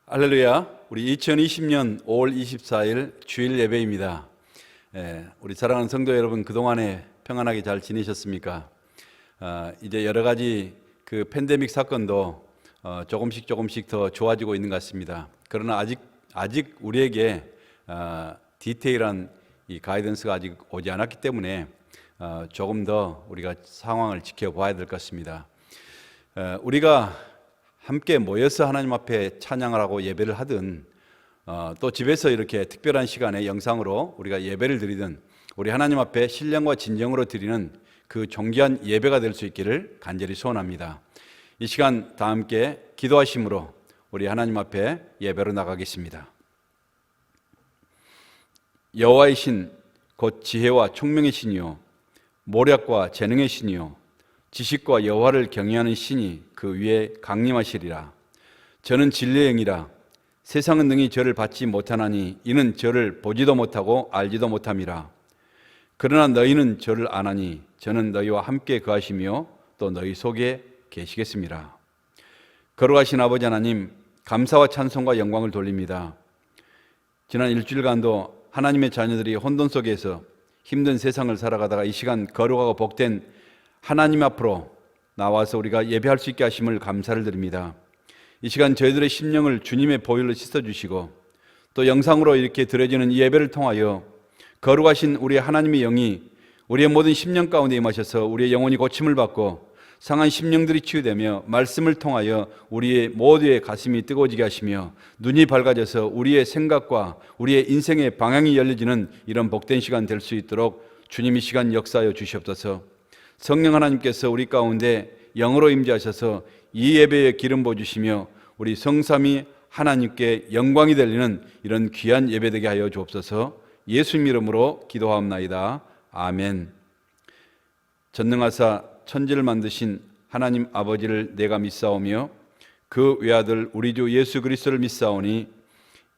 할렐루야. 우리 2020년 5월 24일 주일 예배입니다. 우리 사랑하는 성도 여러분, 그동안에 평안하게 잘 지내셨습니까? 이제 여러 가지 그 팬데믹 사건도 조금씩 더 좋아지고 있는 것 같습니다. 그러나 아직 우리에게 디테일한 이 가이던스가 아직 오지 않았기 때문에 조금 더 우리가 상황을 지켜봐야 될 것 같습니다. 우리가 함께 모여서 하나님 앞에 찬양을 하고 예배를 하든 또 집에서 이렇게 특별한 시간에 영상으로 우리가 예배를 드리든 우리 하나님 앞에 신령과 진정으로 드리는 그 존귀한 예배가 될 수 있기를 간절히 소원합니다. 이 시간 다 함께 기도하심으로 우리 하나님 앞에 예배로 나가겠습니다. 여호와의 신 곧 지혜와 총명의 신이요 모략과 재능의 신이요 지식과 여호와를 경외하는 신이 그 위에 강림하시리라. 저는 진리의 영이라. 세상은 능히 저를 받지 못하나니 이는 저를 보지도 못하고 알지도 못함이라. 그러나 너희는 저를 아나니 저는 너희와 함께 거하시며 또 너희 속에 계시겠습니다. 거룩하신 아버지 하나님, 감사와 찬송과 영광을 돌립니다. 지난 일주일간도 하나님의 자녀들이 혼돈 속에서 힘든 세상을 살아가다가 이 시간 거룩하고 복된 하나님 앞으로 나와서 우리가 예배할 수 있게 하심을 감사를 드립니다. 이 시간 저희들의 심령을 주님의 보혈로 씻어주시고 또 영상으로 이렇게 드려지는 이 예배를 통하여 거룩하신 우리 하나님의 영이 우리의 모든 심령 가운데 임하셔서 우리의 영혼이 고침을 받고 상한 심령들이 치유되며 말씀을 통하여 우리의 모두의 가슴이 뜨거워지게 하시며 눈이 밝아져서 우리의 생각과 우리의 인생의 방향이 열려지는 이런 복된 시간 될 수 있도록 주님이 시간 역사하여 주시옵소서. 성령 하나님께서 우리 가운데 영으로 임재하셔서 이 예배에 기름 부어주시며 우리 성삼위 하나님께 영광이 들리는 이런 귀한 예배 되게 하여 주옵소서. 예수님 이름으로 기도하옵나이다. 아멘. 전능하사 천지를 만드신 하나님 아버지를 내가 믿사오며 그 외아들 우리 주 예수 그리스도를 믿사오니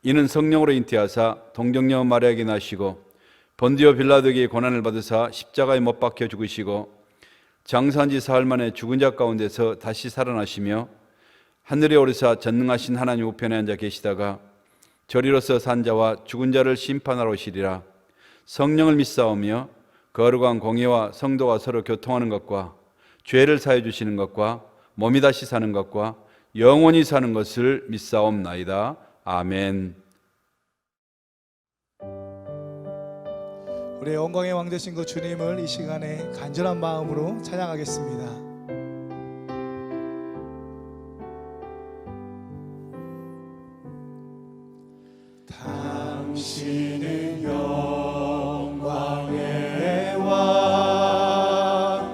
이는 성령으로 잉태하사 동정녀 마리아에게 나시고 본디오 빌라도에게 고난을 받으사 십자가에 못 박혀 죽으시고 장사한 지 사흘 만에 죽은 자 가운데서 다시 살아나시며 하늘에 오르사 전능하신 하나님 우편에 앉아 계시다가 저리로서 산 자와 죽은 자를 심판하러 오시리라. 성령을 믿사오며 거룩한 공의와 성도가 서로 교통하는 것과 죄를 사해 주시는 것과 몸이 다시 사는 것과 영원히 사는 것을 믿사옵나이다. 아멘. 우리 영광의 왕 되신 그 주님을 이 시간에 간절한 마음으로 찬양하겠습니다. 당신은 영광의 왕,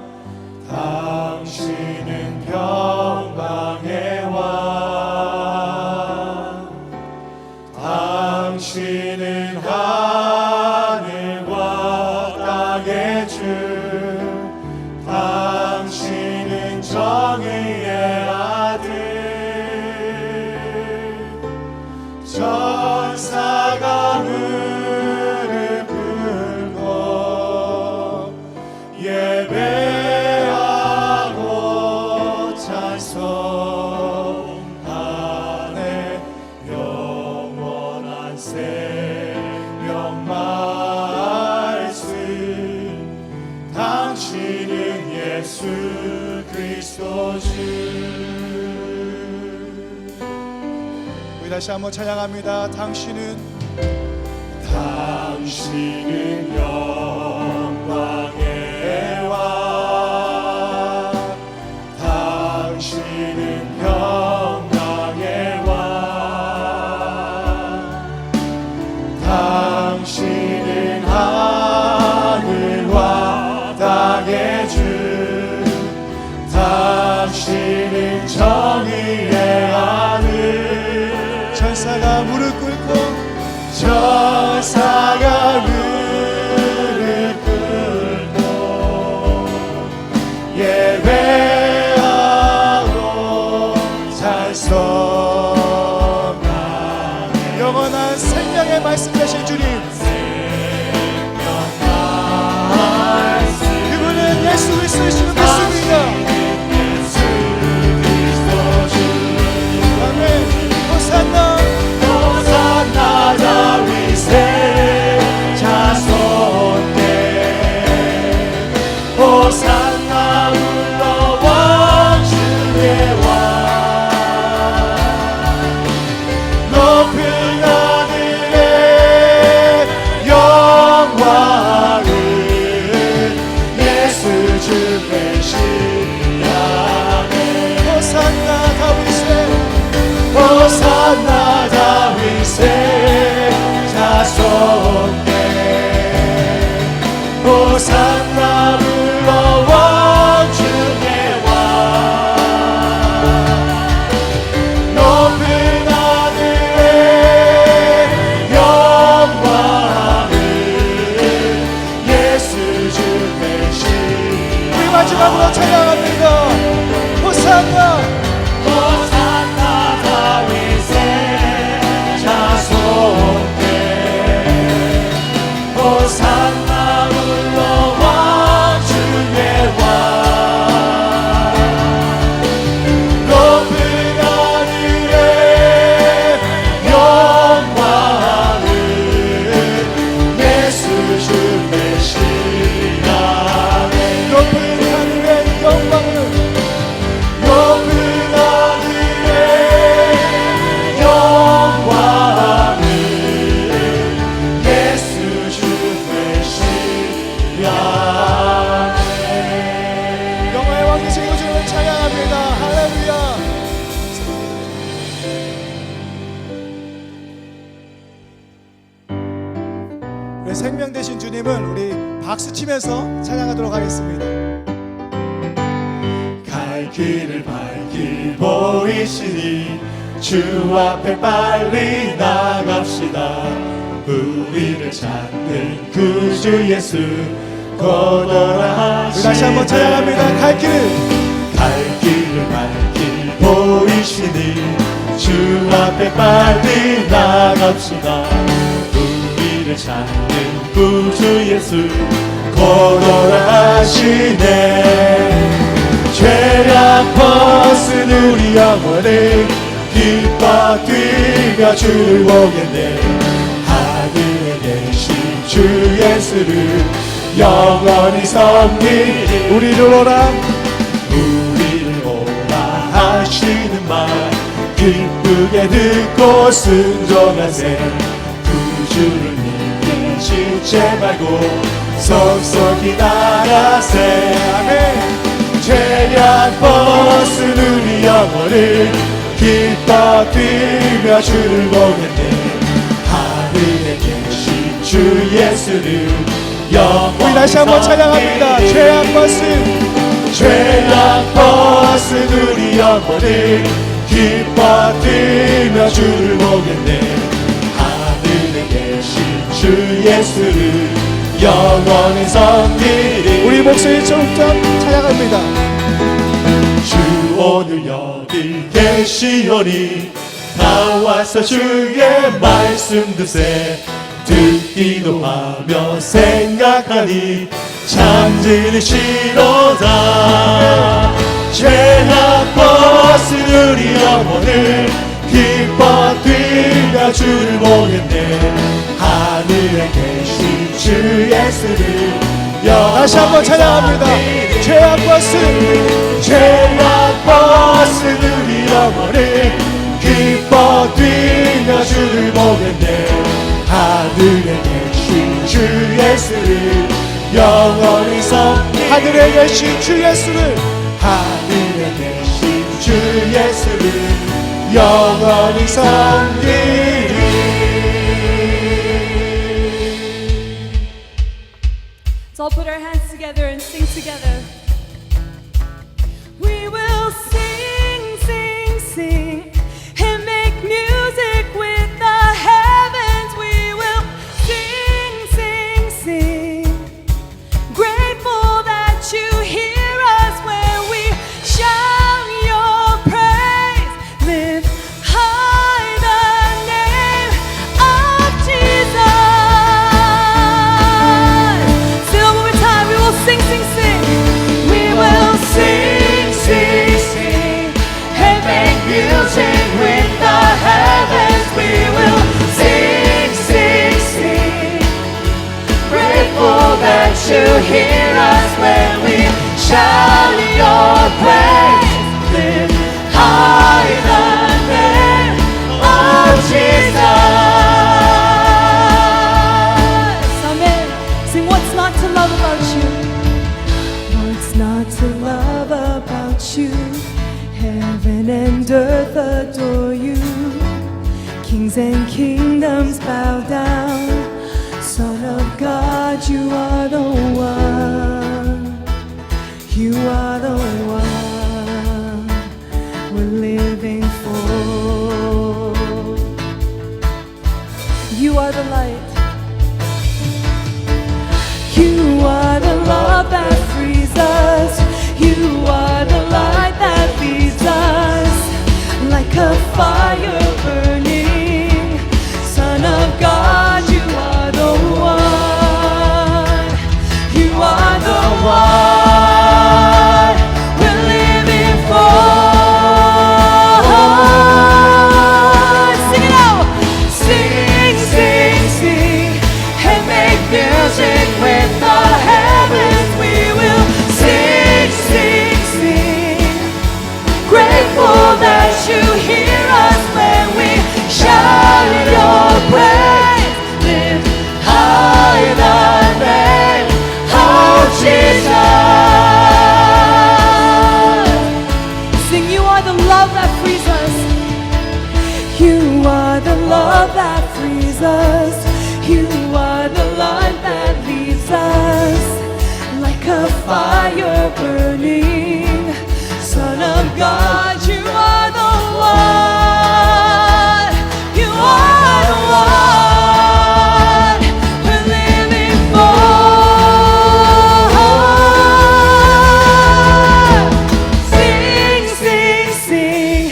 당신은 평강의 왕, 당신은 하늘과 땅의 주, 당신은 정의의 아들, 천사가 무릎 꿇고 예배하고 찬송하네. 영원한 생명 말씀, 당신은 예수 그리스도 주. 우리 다시 한번 찬양합니다. 당신은 영광의 왕, 당신은 평강 당신은 정의의 아들. 천사가 무릎 꿇고 천사가 무릎 꿇고 예배하고 찬송하네. 영원한 생명의 말씀 되신 주님, 그분은 예수 그리스도이심을 믿습니다. 아멘. 호산나 호산나 다윗의 자손께 호산나 불러와 주의 왕 높은 하늘의 영광을 예수 주 메시아네. 호산나 다윗의 호산나 다윗의 자손께 호산나 불러와 주의 왕 높은 하늘의 영광을 예수 주 메시아. 우리 마지막으로 찬양합니다. 호산나 호산나 다윗의 자손께 호산나 불러와 주의 왕 높은 하늘의 영광을 예수 주 메시아네. 높은 하늘의 영광을 높은 하늘의 영광을 예수 주 메시아네. 영화의 왕 되신 주님을 찬양합니다. 할렐루야. 우리 생명 되신 주님을 우리 박수 치면서 찬양하도록 하겠습니다. 갈 길을 밝히 보이시니 주 앞에 빨리 나갑시다. 우리를 찾는 구주 예수 곧 오라 우리 다시 한번 찬양합니다. 갈 길을 밝히 보이시니 주 앞에 빨리 나갑시다. 우리를 찾는 구주 예수 곧 오라 하시네. 죄악 벗은 우리 영혼을 기뻐 뛰며 주를 보겠네. 하늘에 계신 주 예수를 영원히 섬기리. 우리를 오라 우리를 오라 하시는 말 기쁘게 듣고 순종하세. 구주를 믿기 쉽지 말고 속속히 나가세. 아멘. 죄악 벗은 우리 영혼을 기뻐 뛰며 주를 보겠네. 하늘에 계신 주 예수를 영원히 우리 다시 한번 찬양합니다. 섬기리. 죄악 벗은 우리 영혼을 기뻐 뛰며 주를 보겠네. 하늘에 계신 주 예수를 영원히 섬기리. 우리 목소리 점점 찬양합니다. 주 오늘 여기 계시오니 나와서 주의 말씀 드세. 듣기도 하며 생각하니 참 들으시로다. 죄악 벗은 우리 영혼을 기뻐 뛰며 주를 보겠네. 하늘에 계신 주 예수를 다시 한번 찬양합니다. 죄악 벗은 우리 영혼을 기뻐 뛰며 주를 보겠네. 하늘에 계신 주 예수를 영원히 섬기리. 하늘에 계신 주 예수를 하늘에 계신 주 예수를 영원히 섬기리. So all put our hands together and sing together. We will sing. high the name of Jesus. Amen. Sing, what's not to love about you? What's not to love about you? Heaven and earth adore you. Kings and kingdoms bow down. Son of God, you are the one. You are the one we're living for. You are the light. You are the love that frees us. You are the light that leads us. Like a fire burning. Son of God, you are the one. You are the one we're living for. Sing it out. Sing, sing, sing, and make music with the heavens. We will sing, sing, sing. Grateful that you hear us when we shout your praise. Lift high the name of Jesus. Sing, you are the love that frees us. You are the love that frees us. You are the light that leads us. Like a fire burning. Son of God, you are the one. You are the one we're living for. Sing, sing, sing,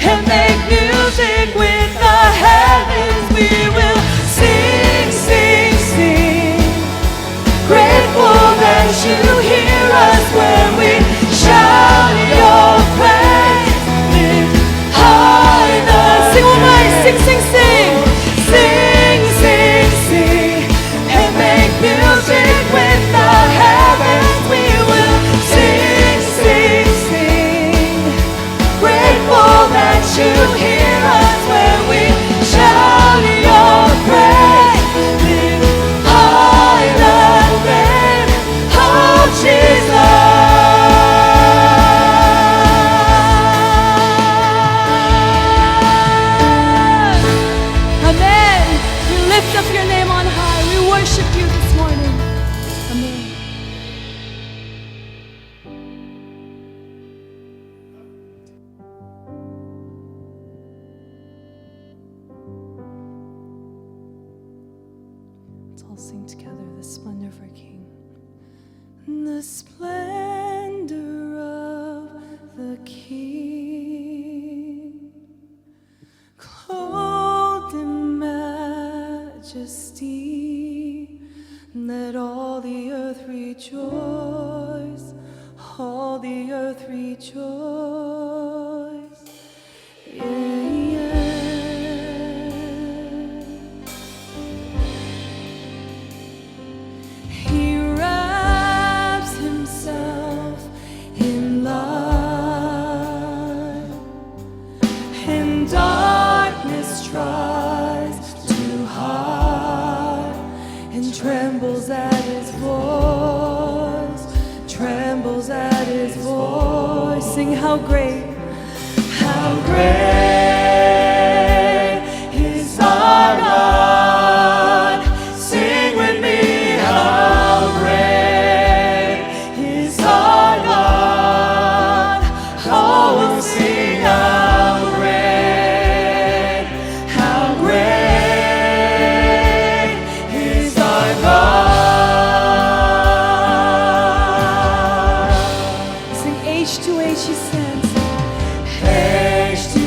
and make music with the heavens. We will sing, sing, sing. Grateful that you hear us when we shout your praise. Lift high the sing all night, sing, sing, sing. Sing, sing, sing, and make music with the heavens. We will sing, sing, sing. Grateful that you hear us when we shout your praise. Lift high the name of Jesus. Amen. We lift up your name on high. We worship you this morning. Amen. Let's all sing together the splendor of our King. The splendor of the King, clothed in majesty. Let all the earth rejoice, all the earth rejoice. Yeah, yeah. He wraps himself in light, and darkness tries to hide, and trembles at his voice, trembles at his voice. Sing how great is our God. Sing with me, how great is our God. Oh, we'll sing how great is our God. Sing age to age he stands. Age to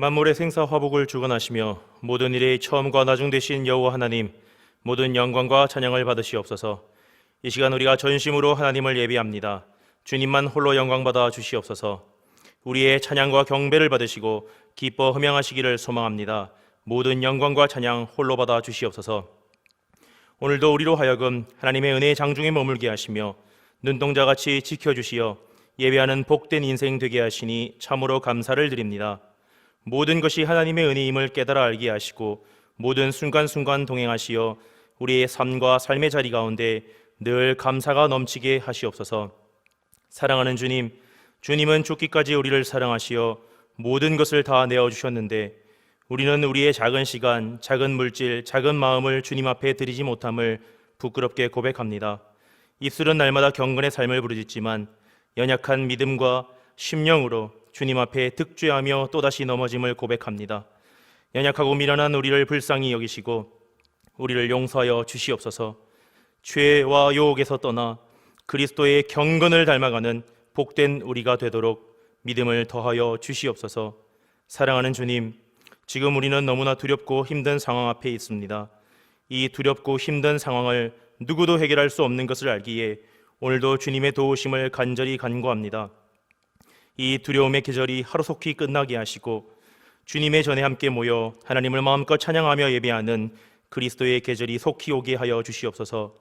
만물의 생사 화복을 주관하시며 모든 일의 처음과 나중 되신 여호와 하나님, 모든 영광과 찬양을 받으시옵소서. 이 시간 우리가 전심으로 하나님을 예배합니다. 주님만 홀로 영광 받아 주시옵소서. 우리의 찬양과 경배를 받으시고 기뻐 흠양하시기를 소망합니다. 모든 영광과 찬양 홀로 받아 주시옵소서. 오늘도 우리로 하여금 하나님의 은혜의 장중에 머물게 하시며 눈동자같이 지켜주시어 예배하는 복된 인생 되게 하시니 참으로 감사를 드립니다. 모든 것이 하나님의 은혜임을 깨달아 알게 하시고 모든 순간순간 동행하시어 우리의 삶과 삶의 자리 가운데 늘 감사가 넘치게 하시옵소서. 사랑하는 주님, 주님은 죽기까지 우리를 사랑하시어 모든 것을 다 내어주셨는데 우리는 우리의 작은 시간, 작은 물질, 작은 마음을 주님 앞에 드리지 못함을 부끄럽게 고백합니다. 입술은 날마다 경건의 삶을 부르짖지만 연약한 믿음과 심령으로 주님 앞에 득죄하며 또다시 넘어짐을 고백합니다. 연약하고 미련한 우리를 불쌍히 여기시고 우리를 용서하여 주시옵소서. 죄와 유혹에서 떠나 그리스도의 경건을 닮아가는 복된 우리가 되도록 믿음을 더하여 주시옵소서. 사랑하는 주님, 지금 우리는 너무나 두렵고 힘든 상황 앞에 있습니다. 이 두렵고 힘든 상황을 누구도 해결할 수 없는 것을 알기에 오늘도 주님의 도우심을 간절히 간구합니다. 이 두려움의 계절이 하루속히 끝나게 하시고 주님의 전에 함께 모여 하나님을 마음껏 찬양하며 예배하는 그리스도의 계절이 속히 오게 하여 주시옵소서.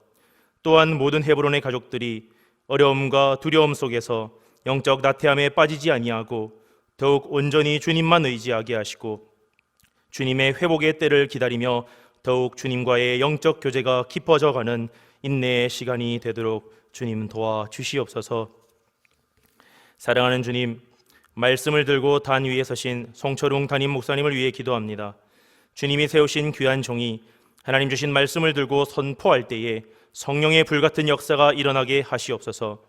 또한 모든 헤브론의 가족들이 어려움과 두려움 속에서 영적 나태함에 빠지지 아니하고 더욱 온전히 주님만 의지하게 하시고 주님의 회복의 때를 기다리며 더욱 주님과의 영적 교제가 깊어져가는 인내의 시간이 되도록 주님 도와 주시옵소서. 사랑하는 주님, 말씀을 들고 단 위에 서신 송철웅 담임 목사님을 위해 기도합니다. 주님이 세우신 귀한 종이 하나님 주신 말씀을 들고 선포할 때에 성령의 불같은 역사가 일어나게 하시옵소서.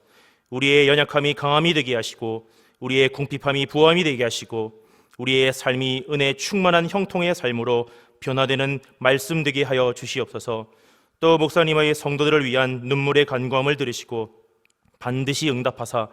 우리의 연약함이 강함이 되게 하시고 우리의 궁핍함이 부함이 되게 하시고 우리의 삶이 은혜 충만한 형통의 삶으로 변화되는 말씀 되게 하여 주시옵소서. 또 목사님의 성도들을 위한 눈물의 간구함을 들으시고 반드시 응답하사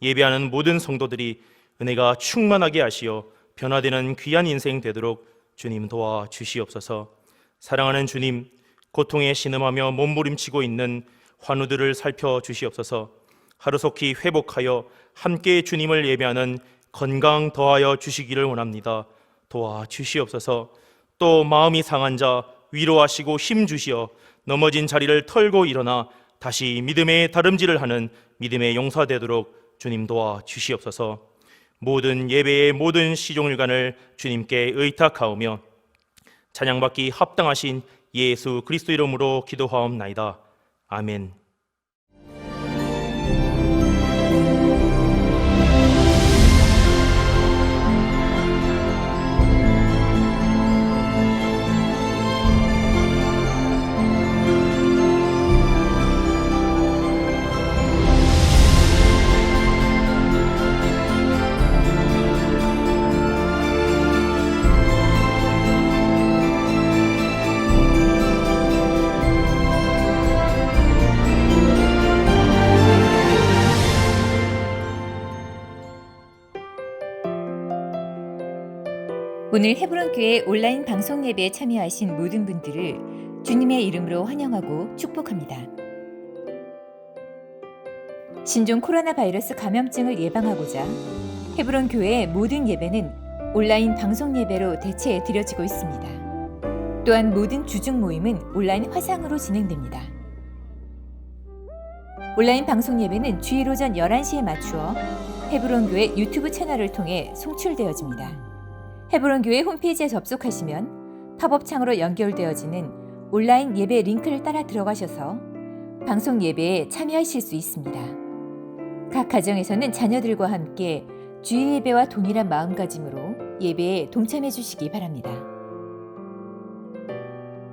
예배하는 모든 성도들이 은혜가 충만하게 하시어 변화되는 귀한 인생 되도록 주님 도와 주시옵소서. 사랑하는 주님, 고통에 신음하며 몸부림치고 있는 환우들을 살펴주시옵소서. 하루속히 회복하여 함께 주님을 예배하는 건강 더하여 주시기를 원합니다. 도와주시옵소서. 또 마음이 상한 자 위로하시고 힘주시어 넘어진 자리를 털고 일어나 다시 믿음의 다름질을 하는 믿음의 용사 되도록 주님 도와주시옵소서. 모든 예배의 모든 시종일관을 주님께 의탁하오며 찬양받기 합당하신 예수 그리스도 이름으로 기도하옵나이다. 아멘. 오늘 헤브론 교회 온라인 방송 예배에 참여하신 모든 분들을 주님의 이름으로 환영하고 축복합니다. 신종 코로나 바이러스 감염증을 예방하고자 헤브론 교회의 모든 예배는 온라인 방송 예배로 대체해 드려지고 있습니다. 또한 모든 주중 모임은 온라인 화상으로 진행됩니다. 온라인 방송 예배는 주일 오전 11시에 맞추어 헤브론 교회 유튜브 채널을 통해 송출되어집니다. 헤브론 교회 홈페이지에 접속하시면 팝업 창으로 연결되어지는 온라인 예배 링크를 따라 들어가셔서 방송 예배에 참여하실 수 있습니다. 각 가정에서는 자녀들과 함께 주일 예배와 동일한 마음가짐으로 예배에 동참해 주시기 바랍니다.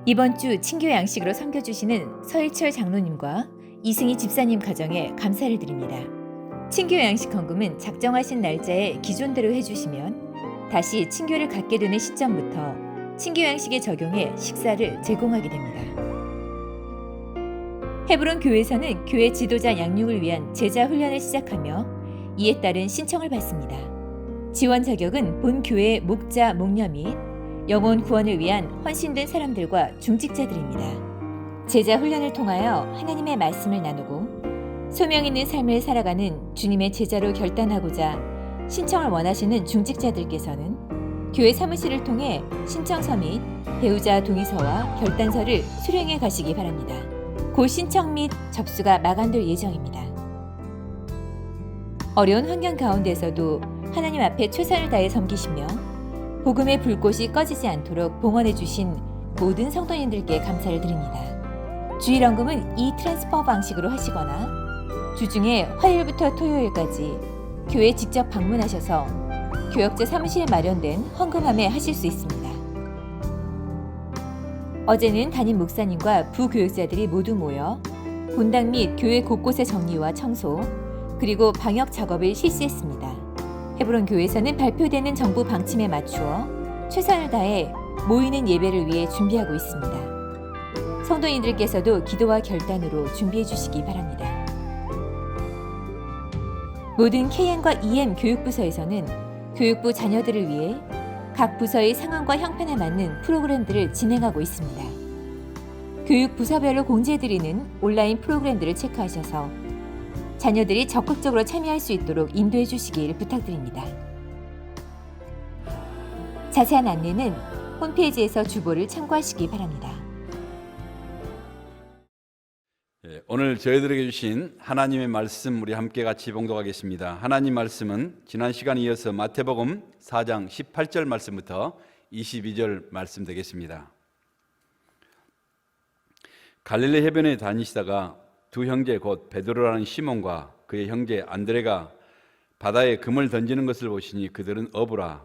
이번 주 친교 양식으로 섬겨주시는 서일철 장로님과 이승희 집사님 가정에 감사를 드립니다. 친교 양식 헌금은 작정하신 날짜에 기존대로 해주시면 다시 친교를 갖게 되는 시점부터 친교 양식에 적용해 식사를 제공하게 됩니다. 헤브론 교회에서는 교회 지도자 양육을 위한 제자 훈련을 시작하며 이에 따른 신청을 받습니다. 지원 자격은 본 교회의 목자, 목녀 및 영혼 구원을 위한 헌신된 사람들과 중직자들입니다. 제자 훈련을 통하여 하나님의 말씀을 나누고 소명 있는 삶을 살아가는 주님의 제자로 결단하고자 신청을 원하시는 중직자들께서는 교회 사무실을 통해 신청서 및 배우자 동의서와 결단서를 수령해 가시기 바랍니다. 곧 신청 및 접수가 마감될 예정입니다. 어려운 환경 가운데서도 하나님 앞에 최선을 다해 섬기시며 복음의 불꽃이 꺼지지 않도록 봉헌해 주신 모든 성도님들께 감사를 드립니다. 주일헌금은 이 트랜스퍼 방식으로 하시거나 주중에 화요일부터 토요일까지 교회 직접 방문하셔서 교역자 사무실에 마련된 헌금함에 하실 수 있습니다. 어제는 담임 목사님과 부교육자들이 모두 모여 본당 및 교회 곳곳의 정리와 청소 그리고 방역 작업을 실시했습니다. 헤브론 교회에서는 발표되는 정부 방침에 맞추어 최선을 다해 모이는 예배를 위해 준비하고 있습니다. 성도님들께서도 기도와 결단으로 준비해 주시기 바랍니다. 모든 KM과 EM 교육부서에서는 교육부 자녀들을 위해 각 부서의 상황과 형편에 맞는 프로그램들을 진행하고 있습니다. 교육 부서별로 공지해드리는 온라인 프로그램들을 체크하셔서 자녀들이 적극적으로 참여할 수 있도록 인도해 주시길 부탁드립니다. 자세한 안내는 홈페이지에서 주보를 참고하시기 바랍니다. 오늘 저희들에게 주신 하나님의 말씀 우리 함께 같이 봉독하겠습니다. 하나님 말씀은 지난 시간에 이어서 마태복음 4장 18절 말씀부터 22절 말씀 되겠습니다. 갈릴리 해변에 다니시다가 두 형제 곧 베드로라는 시몬과 그의 형제 안드레가 바다에 금을 던지는 것을 보시니 그들은 어부라.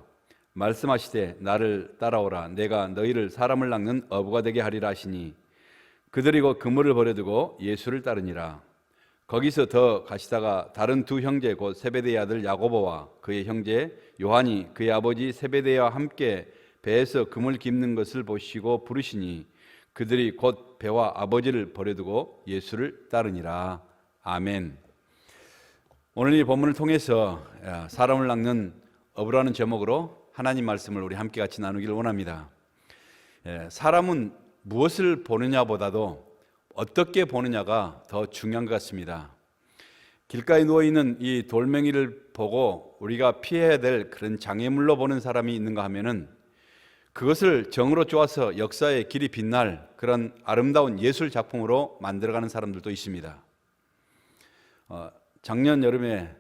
말씀하시되 나를 따라오라. 내가 너희를 사람을 낚는 어부가 되게 하리라 하시니 그들이 곧 그물을 버려두고 예수를 따르니라. 거기서 더 가시다가 다른 두 형제 곧 세베대의 아들 야고보와 그의 형제 요한이 그의 아버지 세베대와 함께 배에서 금을 깁는 것을 보시고 부르시니 그들이 곧 배와 아버지를 버려두고 예수를 따르니라. 아멘. 오늘 이 본문을 통해서 사람을 낚는 어부라는 제목으로 하나님 말씀을 우리 함께 같이 나누기를 원합니다. 사람은 무엇을 보느냐보다도 어떻게 보느냐가 더 중요한 것 같습니다. 길가에 누워있는 이 돌멩이를 보고 우리가 피해야 될 그런 장애물로 보는 사람이 있는가 하면은 그것을 정으로 쪼아서 역사의 길이 빛날 그런 아름다운 예술 작품으로 만들어가는 사람들도 있습니다. 작년 여름에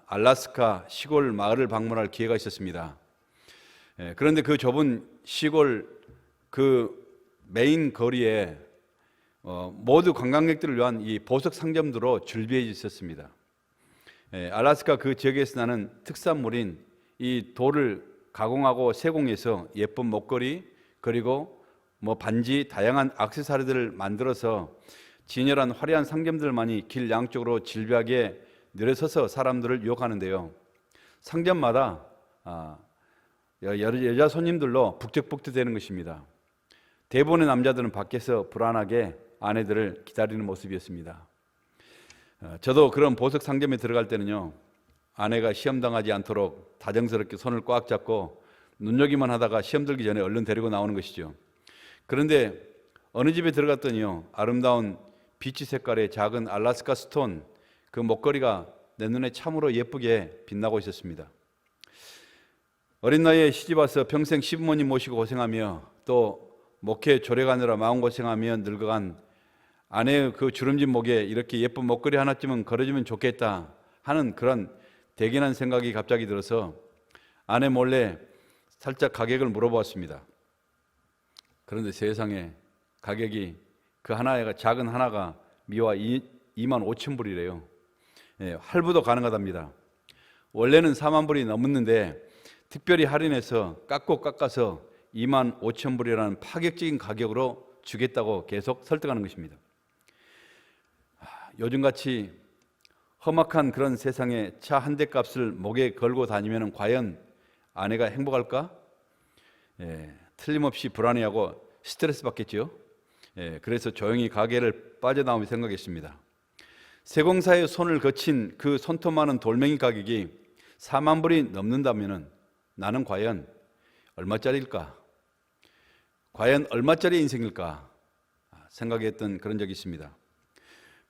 알래스카 시골 마을을 방문할 기회가 있었습니다. 그런데 그 좁은 시골 그 메인 거리에 모두 관광객들을 위한 이 보석 상점들로 줄비해 있었습니다. 알래스카 그 지역에서 나는 특산물인 이 돌을 가공하고 세공해서 예쁜 목걸이 그리고 반지 다양한 액세서리들을 만들어서 진열한 화려한 상점들만이 길 양쪽으로 질비하게 늘어서서 사람들을 유혹하는데요. 상점마다 여자 손님들로 북적북적대는 것입니다. 대부분의 남자들은 밖에서 불안하게 아내들을 기다리는 모습이었습니다. 저도 그런 보석 상점에 들어갈 때는요, 아내가 시험 당하지 않도록 다정스럽게 손을 꽉 잡고 눈여기만 하다가 시험 들기 전에 얼른 데리고 나오는 것이죠. 그런데 어느 집에 들어갔더니요, 아름다운 비치 색깔의 작은 알래스카 스톤 그 목걸이가 내 눈에 참으로 예쁘게 빛나고 있었습니다. 어린 나이에 시집와서 평생 시부모님 모시고 고생하며 또 목회 조례가느라 마음고생하며 늙어간 아내의 그 주름진 목에 이렇게 예쁜 목걸이 하나쯤은 걸어주면 좋겠다 하는 그런 대견한 생각이 갑자기 들어서 아내 몰래 살짝 가격을 물어보았습니다. 그런데 세상에 가격이 그 하나가 작은 하나가 미화 2만 5천 불이래요. 할부도 가능하답니다. 원래는 4만 불이 넘었는데 특별히 할인해서 깎아서 2만 5천 불이라는 파격적인 가격으로 주겠다고 계속 설득하는 것입니다. 요즘같이 험악한 그런 세상에 차 한 대 값을 목에 걸고 다니면 과연 아내가 행복할까? 틀림없이 불안해하고 스트레스 받겠죠. 그래서 조용히 가게를 빠져나오며 생각했습니다. 세공사의 손을 거친 그 손톱 많은 돌멩이 가격이 4만 불이 넘는다면 나는 과연 얼마짜리일까? 과연 얼마짜리 인생일까? 생각했던 그런 적이 있습니다.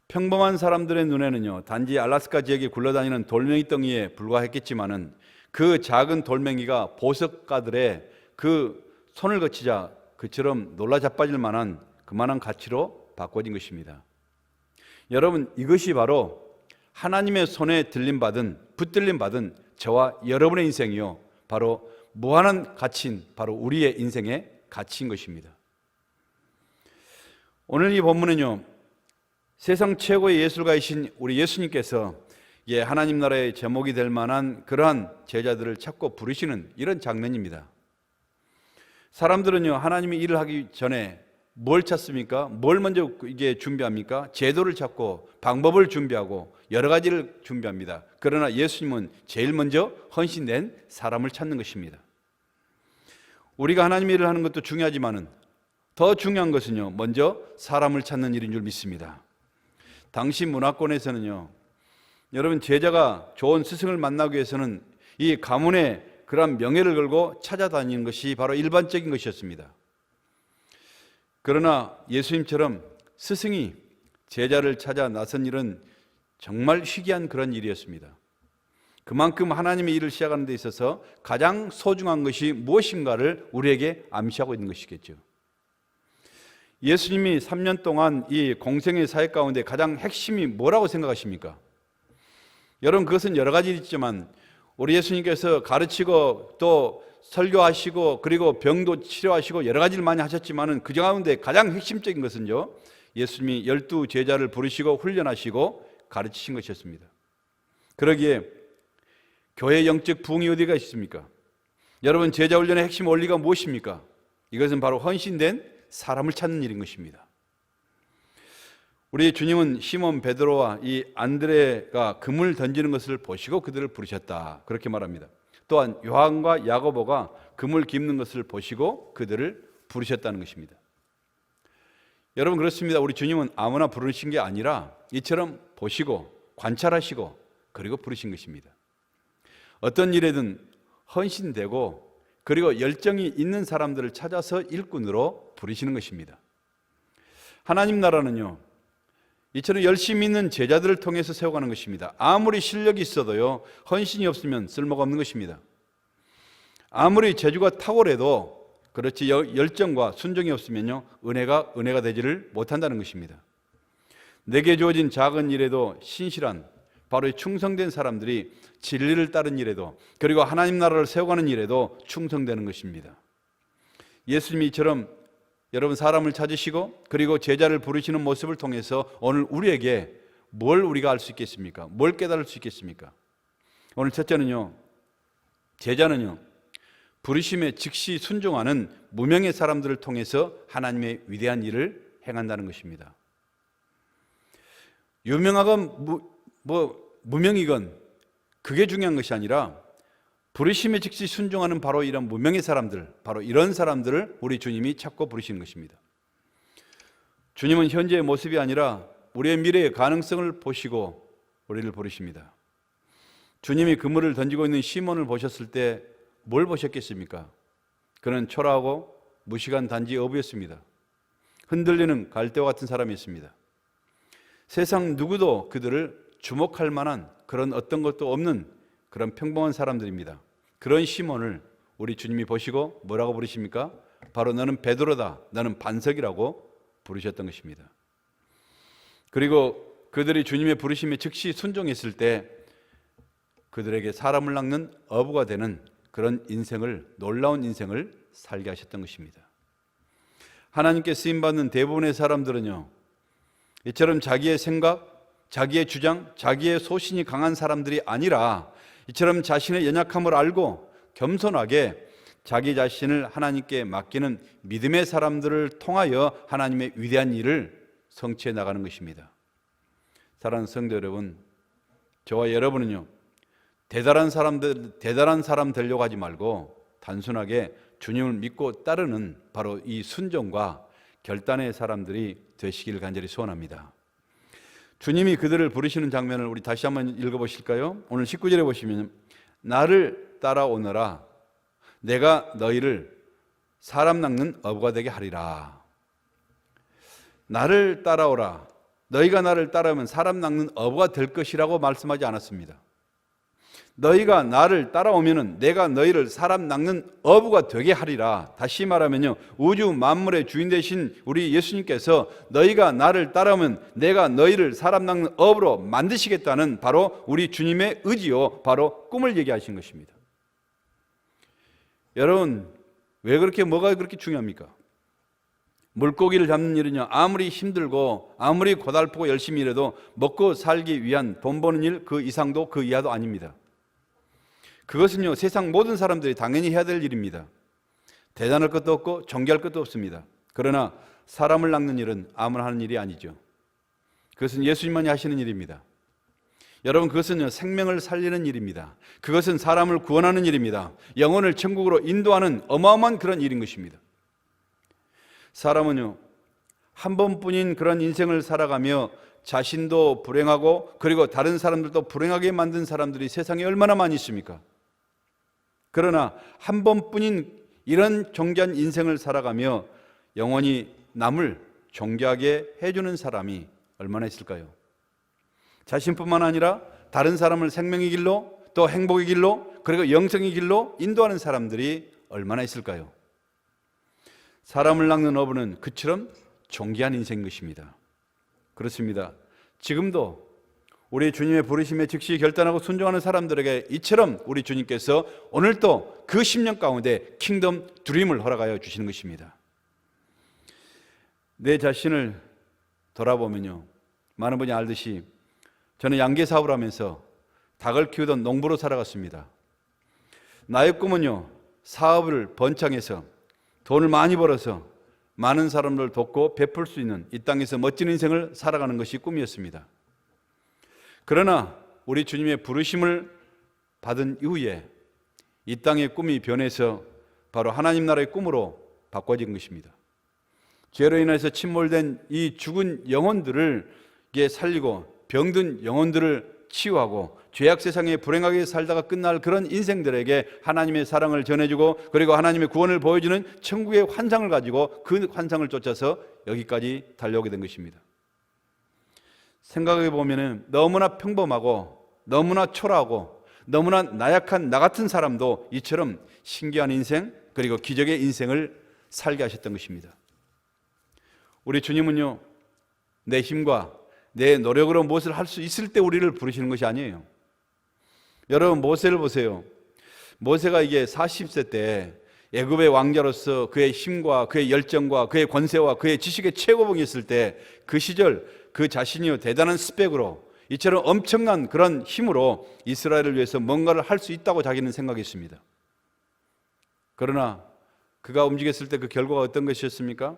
평범한 사람들의 눈에는요, 단지 알래스카 지역에 굴러다니는 돌멩이 덩이에 불과했겠지만은 그 작은 돌멩이가 보석가들의 그 손을 거치자 그처럼 놀라 자빠질 만한 그만한 가치로 바꿔진 것입니다. 여러분, 이것이 바로 하나님의 손에 붙들림 받은 저와 여러분의 인생이요, 바로 무한한 가치인 바로 우리의 인생의 가치인 것입니다. 오늘 이 본문은요, 세상 최고의 예술가이신 우리 예수님께서 하나님 나라의 제목이 될 만한 그러한 제자들을 찾고 부르시는 이런 장면입니다. 사람들은요, 하나님이 일을 하기 전에 뭘 찾습니까? 뭘 먼저 이게 준비합니까? 제도를 찾고 방법을 준비하고 여러 가지를 준비합니다. 그러나 예수님은 제일 먼저 헌신된 사람을 찾는 것입니다. 우리가 하나님의 일을 하는 것도 중요하지만은 더 중요한 것은요, 먼저 사람을 찾는 일인 줄 믿습니다. 당시 문화권에서는요, 여러분, 제자가 좋은 스승을 만나기 위해서는 이 가문의 그러한 명예를 걸고 찾아다니는 것이 바로 일반적인 것이었습니다. 그러나 예수님처럼 스승이 제자를 찾아 나선 일은 정말 희귀한 그런 일이었습니다. 그만큼 하나님의 일을 시작하는 데 있어서 가장 소중한 것이 무엇인가를 우리에게 암시하고 있는 것이겠죠. 예수님이 3년 동안 이 공생의 사역 가운데 가장 핵심이 뭐라고 생각하십니까? 여러분, 그것은 여러 가지 있지만 우리 예수님께서 가르치고 또 설교하시고 그리고 병도 치료하시고 여러 가지를 많이 하셨지만은 그 가운데 가장 핵심적인 것은요, 예수님이 12 제자를 부르시고 훈련하시고 가르치신 것이었습니다. 그러기에 교회 영적 부흥이 어디가 있습니까? 여러분, 제자 훈련의 핵심 원리가 무엇입니까? 이것은 바로 헌신된 사람을 찾는 일인 것입니다. 우리 주님은 시몬 베드로와 이 안드레가 금을 던지는 것을 보시고 그들을 부르셨다, 그렇게 말합니다. 또한 요한과 야고보가 금을 깁는 것을 보시고 그들을 부르셨다는 것입니다. 여러분, 그렇습니다. 우리 주님은 아무나 부르신 게 아니라 이처럼 보시고 관찰하시고 그리고 부르신 것입니다. 어떤 일에든 헌신되고 그리고 열정이 있는 사람들을 찾아서 일꾼으로 부르시는 것입니다. 하나님 나라는요, 이처럼 열심히 있는 제자들을 통해서 세워가는 것입니다. 아무리 실력이 있어도요, 헌신이 없으면 쓸모가 없는 것입니다. 아무리 재주가 탁월해도 그렇지 열정과 순종이 없으면요, 은혜가 되지를 못한다는 것입니다. 내게 주어진 작은 일에도 신실한, 바로 이 충성된 사람들이 진리를 따른 일에도 그리고 하나님 나라를 세워가는 일에도 충성되는 것입니다. 예수님이 이처럼 여러분 사람을 찾으시고 그리고 제자를 부르시는 모습을 통해서 오늘 우리에게 뭘 우리가 알 수 있겠습니까? 뭘 깨달을 수 있겠습니까? 오늘 첫째는요, 제자는요, 부르심에 즉시 순종하는 무명의 사람들을 통해서 하나님의 위대한 일을 행한다는 것입니다. 유명하건 무명이건 그게 중요한 것이 아니라 부르심에 즉시 순종하는 바로 이런 무명의 사람들, 바로 이런 사람들을 우리 주님이 찾고 부르시는 것입니다. 주님은 현재의 모습이 아니라 우리의 미래의 가능성을 보시고 우리를 부르십니다. 주님이 그물을 던지고 있는 시몬을 보셨을 때 뭘 보셨겠습니까? 그는 초라하고 무식한 단지 어부였습니다. 흔들리는 갈대와 같은 사람이었습니다. 세상 누구도 그들을 주목할 만한 그런 어떤 것도 없는 그런 평범한 사람들입니다. 그런 시몬을 우리 주님이 보시고 뭐라고 부르십니까? 바로 너는 베드로다, 너는 반석이라고 부르셨던 것입니다. 그리고 그들이 주님의 부르심에 즉시 순종했을 때 그들에게 사람을 낚는 어부가 되는 그런 인생을, 놀라운 인생을 살게 하셨던 것입니다. 하나님께 쓰임받는 대부분의 사람들은요, 이처럼 자기의 생각, 자기의 주장, 자기의 소신이 강한 사람들이 아니라 이처럼 자신의 연약함을 알고 겸손하게 자기 자신을 하나님께 맡기는 믿음의 사람들을 통하여 하나님의 위대한 일을 성취해 나가는 것입니다. 사랑하는 성도 여러분, 저와 여러분은요, 대단한 사람 되려고 하지 말고 단순하게 주님을 믿고 따르는 바로 이 순종과 결단의 사람들이 되시길 간절히 소원합니다. 주님이 그들을 부르시는 장면을 우리 다시 한번 읽어보실까요? 오늘 19절에 보시면 나를 따라오너라. 내가 너희를 사람 낚는 어부가 되게 하리라. 나를 따라오라. 너희가 나를 따라오면 사람 낚는 어부가 될 것이라고 말씀하지 않았습니다. 너희가 나를 따라오면은 내가 너희를 사람 낚는 어부가 되게 하리라. 다시 말하면요, 우주 만물의 주인 되신 우리 예수님께서 너희가 나를 따라오면 내가 너희를 사람 낚는 어부로 만드시겠다는 바로 우리 주님의 의지요, 바로 꿈을 얘기하신 것입니다. 여러분, 왜 그렇게 뭐가 그렇게 중요합니까? 물고기를 잡는 일은요, 아무리 힘들고 아무리 고달프고 열심히 일해도 먹고 살기 위한 돈 버는 일 그 이상도 그 이하도 아닙니다. 그것은요, 세상 모든 사람들이 당연히 해야 될 일입니다. 대단할 것도 없고 존귀할 것도 없습니다. 그러나 사람을 낚는 일은 아무나 하는 일이 아니죠. 그것은 예수님만이 하시는 일입니다. 여러분, 그것은요, 생명을 살리는 일입니다. 그것은 사람을 구원하는 일입니다. 영혼을 천국으로 인도하는 어마어마한 그런 일인 것입니다. 사람은요, 한 번뿐인 그런 인생을 살아가며 자신도 불행하고 그리고 다른 사람들도 불행하게 만든 사람들이 세상에 얼마나 많이 있습니까? 그러나 한 번뿐인 이런 존귀한 인생을 살아가며 영원히 남을 존귀하게 해주는 사람이 얼마나 있을까요? 자신뿐만 아니라 다른 사람을 생명의 길로, 또 행복의 길로, 그리고 영생의 길로 인도하는 사람들이 얼마나 있을까요? 사람을 낚는 어부는 그처럼 존귀한 인생인 것입니다. 그렇습니다. 지금도 우리 주님의 부르심에 즉시 결단하고 순종하는 사람들에게 이처럼 우리 주님께서 오늘도 그 10년 가운데 킹덤 드림을 허락하여 주시는 것입니다. 내 자신을 돌아보면요, 많은 분이 알듯이 저는 양계 사업을 하면서 닭을 키우던 농부로 살아갔습니다. 나의 꿈은요, 사업을 번창해서 돈을 많이 벌어서 많은 사람들을 돕고 베풀 수 있는 이 땅에서 멋진 인생을 살아가는 것이 꿈이었습니다. 그러나 우리 주님의 부르심을 받은 이후에 이 땅의 꿈이 변해서 바로 하나님 나라의 꿈으로 바꿔진 것입니다. 죄로 인해서 침몰된 이 죽은 영혼들을 살리고 병든 영혼들을 치유하고 죄악 세상에 불행하게 살다가 끝날 그런 인생들에게 하나님의 사랑을 전해주고 그리고 하나님의 구원을 보여주는 천국의 환상을 가지고 그 환상을 쫓아서 여기까지 달려오게 된 것입니다. 생각해 보면 너무나 평범하고 너무나 초라하고 너무나 나약한 나 같은 사람도 이처럼 신기한 인생 그리고 기적의 인생을 살게 하셨던 것입니다. 우리 주님은요, 내 힘과 내 노력으로 무엇을 할 수 있을 때 우리를 부르시는 것이 아니에요. 여러분, 모세를 보세요. 모세가 이게 40세 때 애굽의 왕자로서 그의 힘과 그의 열정과 그의 권세와 그의 지식의 최고봉이 있을 때 그 시절 그 자신이요 대단한 스펙으로 이처럼 엄청난 그런 힘으로 이스라엘을 위해서 뭔가를 할 수 있다고 자기는 생각했습니다. 그러나 그가 움직였을 때 그 결과가 어떤 것이었습니까?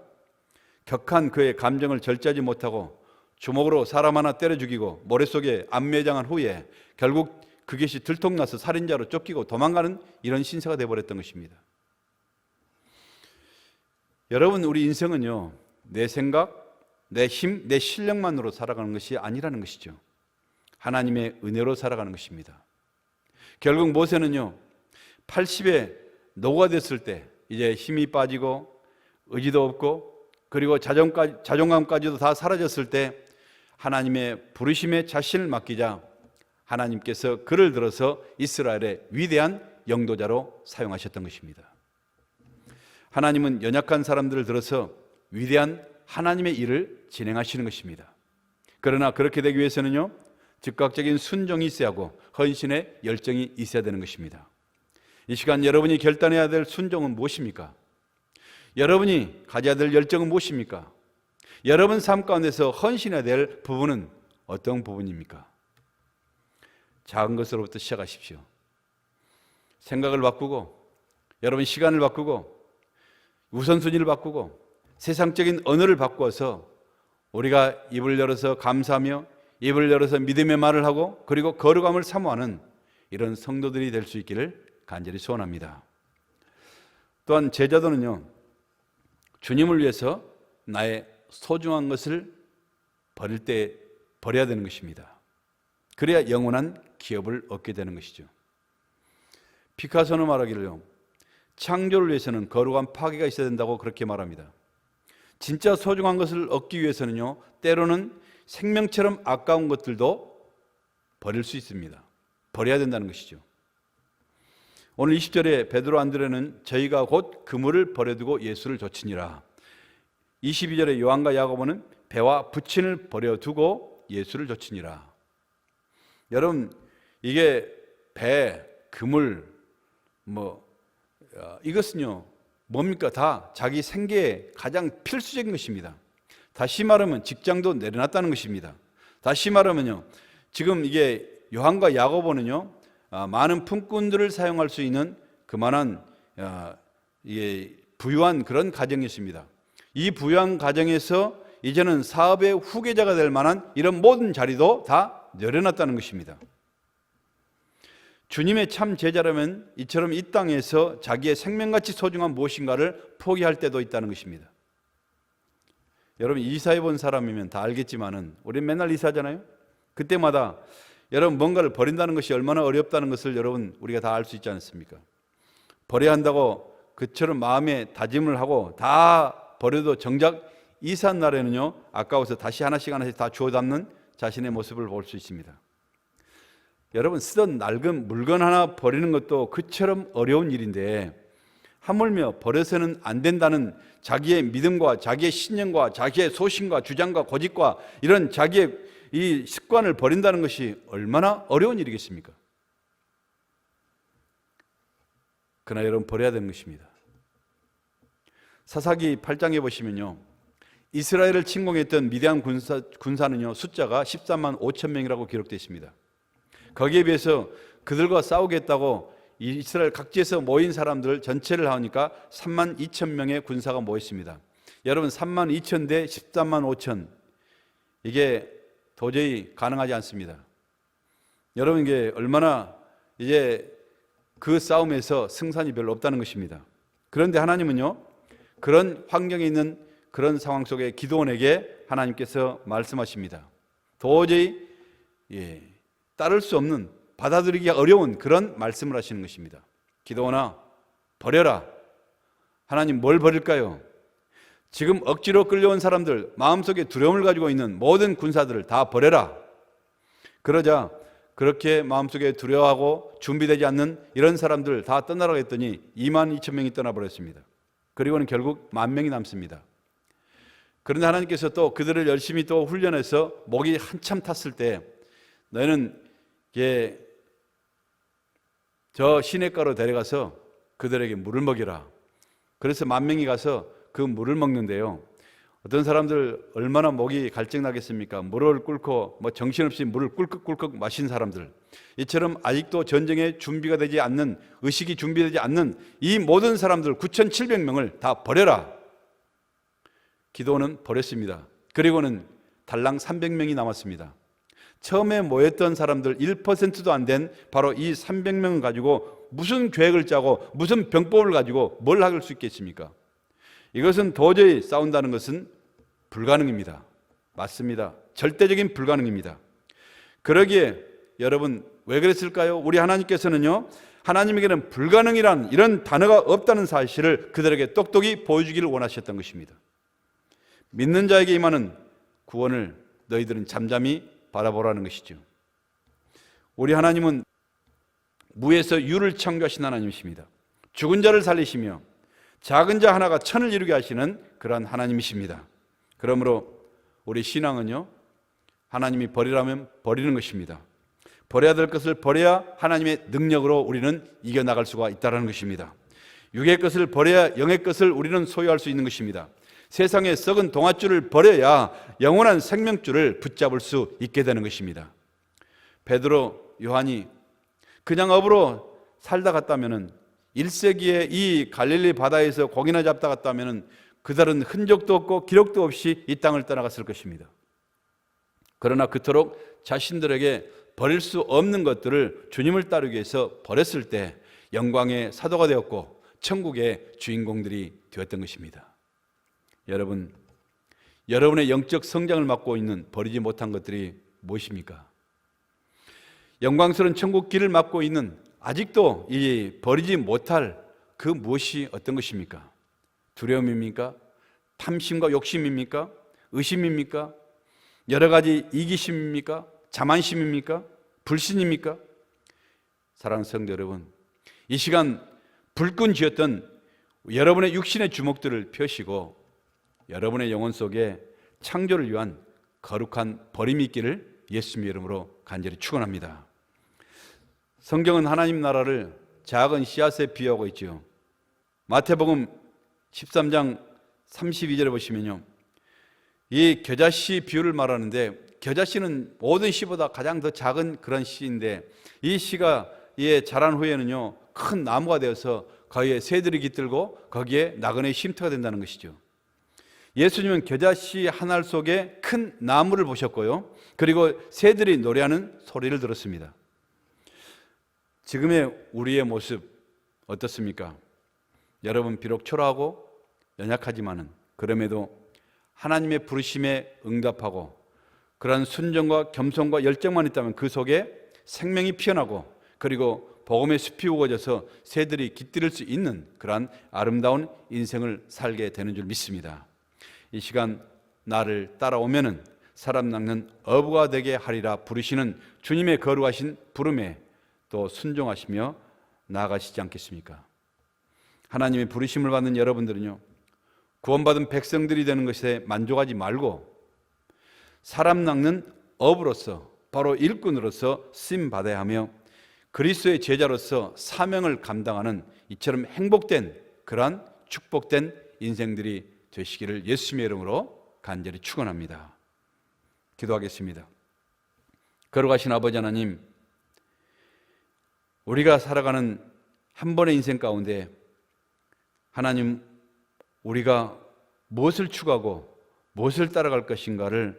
격한 그의 감정을 절제하지 못하고 주먹으로 사람 하나 때려 죽이고 모래속에 안매장한 후에 결국 그것이 들통나서 살인자로 쫓기고 도망가는 이런 신세가 되어버렸던 것입니다. 여러분, 우리 인생은요, 내 생각, 내 힘, 내 실력만으로 살아가는 것이 아니라는 것이죠. 하나님의 은혜로 살아가는 것입니다. 결국 모세는요, 80에 노가 됐을 때 이제 힘이 빠지고 의지도 없고 그리고 자존감까지도 다 사라졌을 때 하나님의 부르심에 자신을 맡기자 하나님께서 그를 들어서 이스라엘의 위대한 영도자로 사용하셨던 것입니다. 하나님은 연약한 사람들을 들어서 위대한 하나님의 일을 진행하시는 것입니다. 그러나 그렇게 되기 위해서는요, 즉각적인 순종이 있어야 하고 헌신의 열정이 있어야 되는 것입니다. 이 시간 여러분이 결단해야 될 순종은 무엇입니까? 여러분이 가져야 될 열정은 무엇입니까? 여러분 삶 가운데서 헌신해야 될 부분은 어떤 부분입니까? 작은 것으로부터 시작하십시오. 생각을 바꾸고 여러분 시간을 바꾸고 우선순위를 바꾸고 세상적인 언어를 바꿔서 우리가 입을 열어서 감사하며 입을 열어서 믿음의 말을 하고 그리고 거룩함을 사모하는 이런 성도들이 될 수 있기를 간절히 소원합니다. 또한 제자도는요, 주님을 위해서 나의 소중한 것을 버릴 때 버려야 되는 것입니다. 그래야 영원한 기업을 얻게 되는 것이죠. 피카소는 말하기를요, 창조를 위해서는 거룩한 파괴가 있어야 된다고 그렇게 말합니다. 진짜 소중한 것을 얻기 위해서는요, 때로는 생명처럼 아까운 것들도 버릴 수 있습니다. 버려야 된다는 것이죠. 오늘 20절에 베드로 안드레는 저희가 곧 그물을 버려두고 예수를 좇으니라. 22절에 요한과 야고보는 배와 부친을 버려두고 예수를 좇으니라. 여러분, 이게 배, 그물, 이것은요 뭡니까? 다 자기 생계에 가장 필수적인 것입니다. 다시 말하면 직장도 내려놨다는 것입니다. 다시 말하면요, 지금 이게 요한과 야고보는요, 많은 품꾼들을 사용할 수 있는 그만한 부유한 그런 가정이었습니다. 이 부유한 가정에서 이제는 사업의 후계자가 될 만한 이런 모든 자리도 다 내려놨다는 것입니다. 주님의 참 제자라면 이처럼 이 땅에서 자기의 생명같이 소중한 무엇인가를 포기할 때도 있다는 것입니다. 여러분, 이사해 본 사람이면 다 알겠지만은 우리는 맨날 이사하잖아요. 그때마다 여러분 뭔가를 버린다는 것이 얼마나 어렵다는 것을 여러분 우리가 다 알 수 있지 않습니까? 버려야 한다고 그처럼 마음에 다짐을 하고 다 버려도 정작 이사한 날에는요, 아까워서 다시 하나씩 다 주워 담는 자신의 모습을 볼 수 있습니다. 여러분, 쓰던 낡은 물건 하나 버리는 것도 그처럼 어려운 일인데 하물며 버려서는 안 된다는 자기의 믿음과 자기의 신념과 자기의 소신과 주장과 고집과 이런 자기의 이 습관을 버린다는 것이 얼마나 어려운 일이겠습니까? 그러나 여러분, 버려야 되는 것입니다. 사사기 8장에 보시면요, 이스라엘을 침공했던 미디안 군사는요, 숫자가 13만 5천 명이라고 기록되어 있습니다. 거기에 비해서 그들과 싸우겠다고 이스라엘 각지에서 모인 사람들 전체를 하니까 3만 2천 명의 군사가 모였습니다. 여러분, 3만 2천 대 13만 5천, 이게 도저히 가능하지 않습니다. 여러분, 이게 얼마나 이제 그 싸움에서 승산이 별로 없다는 것입니다. 그런데 하나님은요, 그런 환경에 있는 그런 상황 속에 기드온에게 하나님께서 말씀하십니다. 도저히 따를 수 없는, 받아들이기가 어려운 그런 말씀을 하시는 것입니다. 기드온아, 버려라. 하나님 뭘 버릴까요? 지금 억지로 끌려온 사람들, 마음속에 두려움을 가지고 있는 모든 군사들을 다 버려라. 그러자 그렇게 마음속에 두려워하고 준비되지 않는 이런 사람들 다 떠나라고 했더니 2만 2천 명이 떠나버렸습니다. 그리고는 결국 1,000,000명이 남습니다. 그런데 하나님께서 또 그들을 열심히 또 훈련해서 목이 한참 탔을 때 너희는 저 시냇가로 데려가서 그들에게 물을 먹이라. 그래서 10,000명이 가서 그 물을 먹는데요, 어떤 사람들 얼마나 목이 갈증나겠습니까? 물을 꿇고 정신없이 물을 꿀꺽꿀꺽 마신 사람들, 이처럼 아직도 전쟁에 준비가 되지 않는, 의식이 준비되지 않는 이 모든 사람들 9,700명을 다 버려라. 기도는 버렸습니다. 그리고는 달랑 300명이 남았습니다. 처음에 모였던 사람들 1%도 안 된 바로 이 300명을 가지고 무슨 계획을 짜고 무슨 병법을 가지고 뭘 할 수 있겠습니까? 이것은 도저히 싸운다는 것은 불가능입니다. 맞습니다. 절대적인 불가능입니다. 그러기에 여러분, 왜 그랬을까요? 우리 하나님께서는요, 하나님에게는 불가능이란 이런 단어가 없다는 사실을 그들에게 똑똑히 보여주기를 원하셨던 것입니다. 믿는 자에게 임하는 구원을 너희들은 잠잠히 바라보라는 것이죠. 우리 하나님은 무에서 유를 창조하신 하나님이십니다. 죽은 자를 살리시며 작은 자 하나가 천을 이루게 하시는 그러한 하나님이십니다. 그러므로 우리 신앙은요, 하나님이 버리라면 버리는 것입니다. 버려야 될 것을 버려야 하나님의 능력으로 우리는 이겨나갈 수가 있다는 것입니다. 육의 것을 버려야 영의 것을 우리는 소유할 수 있는 것입니다. 세상의 썩은 동아줄을 버려야 영원한 생명줄을 붙잡을 수 있게 되는 것입니다. 베드로, 요한이 그냥 업으로 살다 갔다면 1세기에 이 갈릴리 바다에서 고기나 잡다 갔다면 그들은 흔적도 없고 기록도 없이 이 땅을 떠나갔을 것입니다. 그러나 그토록 자신들에게 버릴 수 없는 것들을 주님을 따르기 위해서 버렸을 때 영광의 사도가 되었고 천국의 주인공들이 되었던 것입니다. 여러분, 여러분의 영적 성장을 막고 있는 버리지 못한 것들이 무엇입니까? 영광스러운 천국 길을 막고 있는 아직도 이 버리지 못할 그 무엇이 어떤 것입니까? 두려움입니까? 탐심과 욕심입니까? 의심입니까? 여러 가지 이기심입니까? 자만심입니까? 불신입니까? 사랑하는 성도 여러분, 이 시간 불끈 쥐었던 여러분의 육신의 주먹들을 펴시고 여러분의 영혼 속에 창조를 위한 거룩한 버림이 있기를 예수님의 이름으로 간절히 축원합니다. 성경은 하나님 나라를 작은 씨앗에 비유하고 있죠. 마태복음 13장 32절에 보시면요, 이 겨자씨 비유를 말하는데, 겨자씨는 모든 씨보다 가장 더 작은 그런 씨인데, 이 씨가 자란 후에는요 큰 나무가 되어서 거기에 새들이 깃들고 거기에 나그네의 쉼터가 된다는 것이죠. 예수님은 겨자씨 한 알 속에 큰 나무를 보셨고요, 그리고 새들이 노래하는 소리를 들었습니다. 지금의 우리의 모습 어떻습니까? 여러분, 비록 초라하고 연약하지만은 그럼에도 하나님의 부르심에 응답하고 그러한 순종과 겸손과 열정만 있다면 그 속에 생명이 피어나고, 그리고 복음의 숲이 우거져서 새들이 깃들일 수 있는 그러한 아름다운 인생을 살게 되는 줄 믿습니다. 이 시간 나를 따라오면은 사람 낚는 어부가 되게 하리라 부르시는 주님의 거룩하신 부름에 또 순종하시며 나아가시지 않겠습니까? 하나님의 부르심을 받는 여러분들은요, 구원받은 백성들이 되는 것에 만족하지 말고 사람 낚는 어부로서, 바로 일꾼으로서 쓰임 받아야 하며 그리스도의 제자로서 사명을 감당하는 이처럼 행복된 그러한 축복된 인생들이 되시기를 예수님의 이름으로 간절히 축원합니다. 기도하겠습니다. 거룩하신 아버지 하나님, 우리가 살아가는 한 번의 인생 가운데 하나님, 우리가 무엇을 추구하고 무엇을 따라갈 것인가를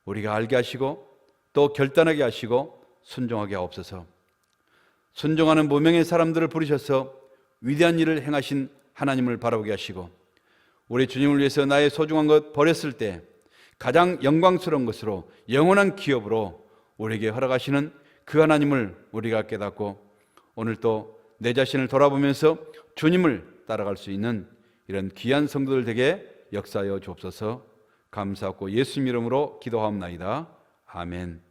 우리가 알게 하시고 또 결단하게 하시고 순종하게 하옵소서. 순종하는 무명의 사람들을 부르셔서 위대한 일을 행하신 하나님을 바라보게 하시고, 우리 주님을 위해서 나의 소중한 것 버렸을 때 가장 영광스러운 것으로 영원한 기업으로 우리에게 허락하시는 그 하나님을 우리가 깨닫고 오늘 또 내 자신을 돌아보면서 주님을 따라갈 수 있는 이런 귀한 성도들 되게 역사하여 주옵소서. 감사하고 예수님 이름으로 기도하옵나이다. 아멘.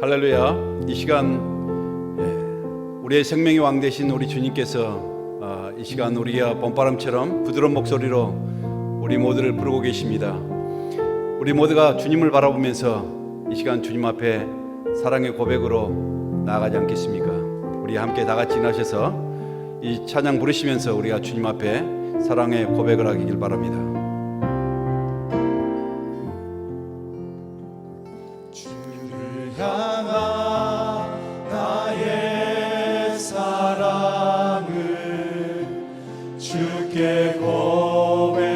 할렐루야. 이 시간 우리의 생명의 왕 되신 우리 주님께서 이 시간 우리가 봄바람처럼 부드러운 목소리로 우리 모두를 부르고 계십니다. 우리 모두가 주님을 바라보면서 이 시간 주님 앞에 사랑의 고백으로 나아가지 않겠습니까? 우리 함께 다 같이 나셔서 이 찬양 부르시면서 우리가 주님 앞에 사랑의 고백을 하길 바랍니다. 주를 향한 나의 사랑을 주께 고백하게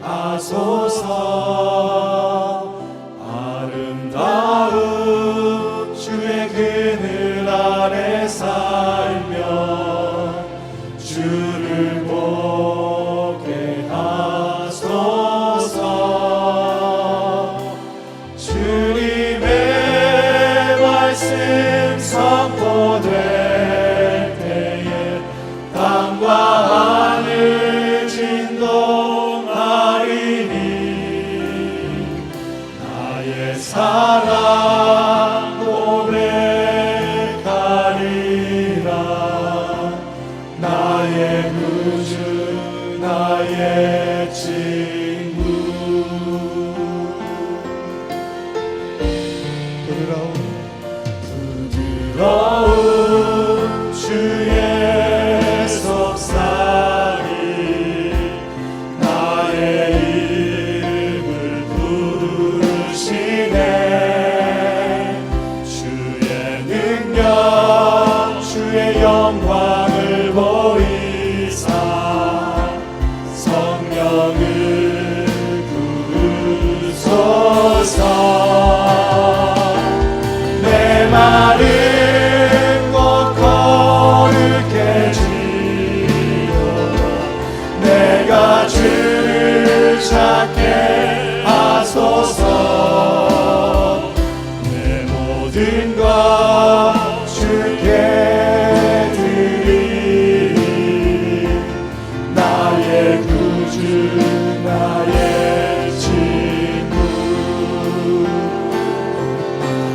하소서. 아름다운 주의 그늘 아래 살며 주를 보게 하소서. 주님의 말씀 선포될 때에 땅과 하늘 진동하리니 나의 사랑 고백하리라. 나의 구주 나의 친구. 부드러운 주의 속삭이 나의 입을 부르시네. 주의 능력 주의 영광을 보이사 성령을 부으소서. 내 마른 곳 거룩해 지도록 내가 주를 찾게 하소서. 내 모든 것 주께 드리리. 나의 구주 나의 친구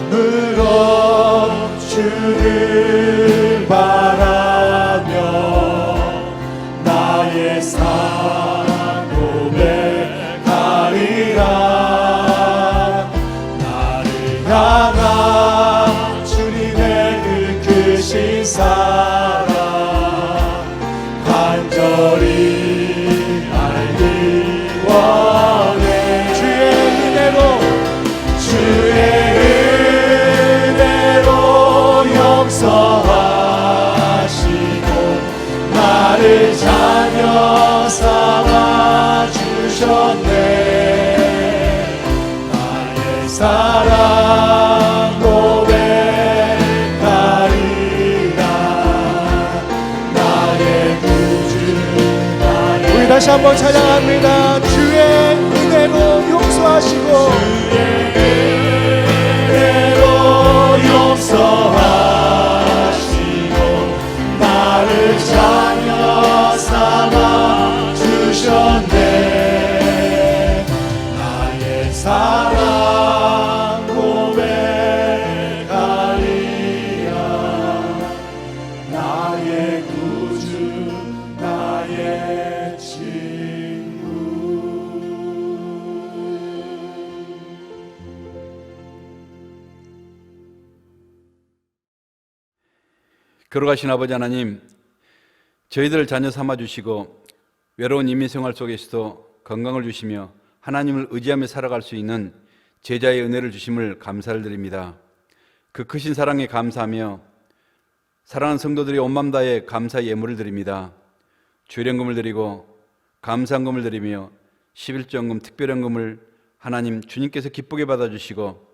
마음으로 주를 바라며 나의 삶 고백하리라. 나를 향한 주님의 그 크신 사랑 간절히 알기 원해. 주의 은혜로 용서하시고 나를 자녀 삼아 주셨네. 나의 사랑 고백하리라. 나의 구주 나의. 우리 다시 한번 찬양합니다. 주의 은혜로 용서하시고 주의 은혜로 용서하시고 나를 자녀 삼아 주셨네. 나의 사랑 고백하리라. 나의 구주 나의 친구. 걸어가신 아버지 하나님, 저희들을 자녀 삼아 주시고 외로운 인민 생활 속에서도 건강을 주시며 하나님을 의지하며 살아갈 수 있는 제자의 은혜를 주심을 감사를 드립니다. 그 크신 사랑에 감사하며 사랑하는 성도들이 온 마음 다해 감사의 예물을 드립니다. 주일연금을 드리고 감사헌금을 드리며 11조헌금 특별헌금을 하나님 주님께서 기쁘게 받아주시고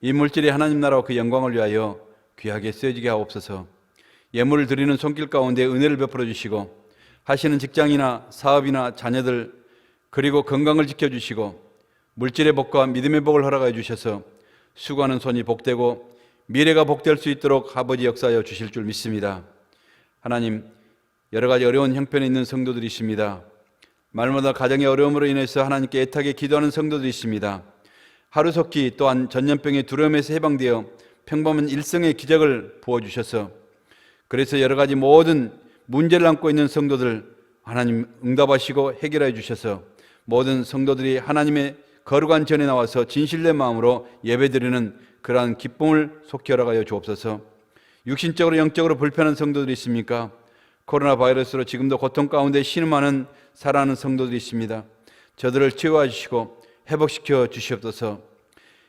이 물질이 하나님 나라와 그 영광을 위하여 귀하게 쓰여지게 하옵소서. 예물을 드리는 손길 가운데 은혜를 베풀어 주시고 하시는 직장이나 사업이나 자녀들 그리고 건강을 지켜주시고 물질의 복과 믿음의 복을 허락하여 주셔서 수고하는 손이 복되고 미래가 복될 수 있도록 아버지 역사하여 주실 줄 믿습니다. 하나님, 여러 가지 어려운 형편에 있는 성도들이 있습니다. 말마다 가정의 어려움으로 인해서 하나님께 애타게 기도하는 성도들이 있습니다. 하루속히 또한 전염병의 두려움에서 해방되어 평범한 일생의 기적을 부어주셔서 그래서 여러 가지 모든 문제를 안고 있는 성도들 하나님 응답하시고 해결해 주셔서 모든 성도들이 하나님의 거룩한 전에 나와서 진실된 마음으로 예배드리는 그러한 기쁨을 속히 허락하여 주옵소서. 육신적으로 영적으로 불편한 성도들이 있습니까? 코로나 바이러스로 지금도 고통 가운데 신음하는 살아가는 성도들이 있습니다. 저들을 치유해 주시고 회복시켜 주시옵소서.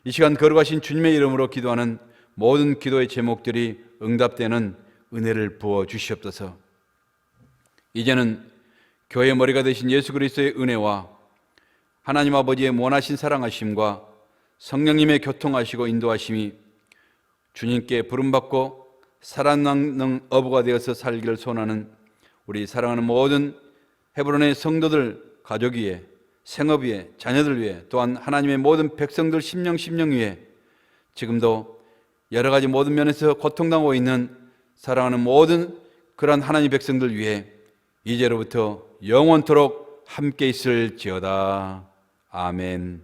이 시간 거룩하신 주님의 이름으로 기도하는 모든 기도의 제목들이 응답되는 은혜를 부어 주시옵소서. 이제는 교회의 머리가 되신 예수 그리스도의 은혜와 하나님 아버지의 원하신 사랑하심과 성령님의 교통하시고 인도하심이 주님께 부름받고 살아남는 어부가 되어서 살기를 소원하는 우리 사랑하는 모든 헤브론의 성도들 가족 위에 생업 위에 자녀들 위에 또한 하나님의 모든 백성들 심령 위에 지금도 여러 가지 모든 면에서 고통당하고 있는 사랑하는 모든 그러한 하나님의 백성들 위해 이제로부터 영원토록 함께 있을지어다. 아멘.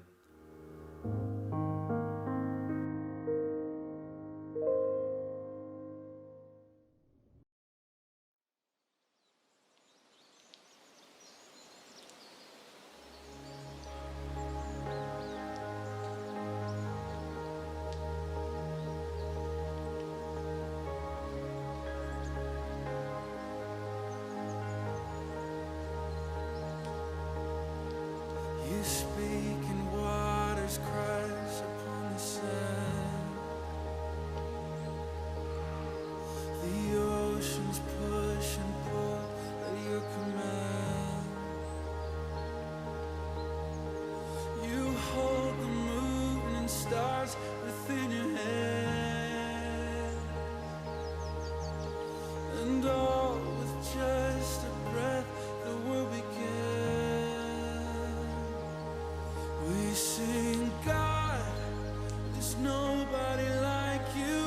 You speak and waters crash upon the sand. The oceans push and pull at your command. You hold the moon and stars within your hand. And all with just a breath the world began. We sing, God, there's nobody like you.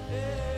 Hey.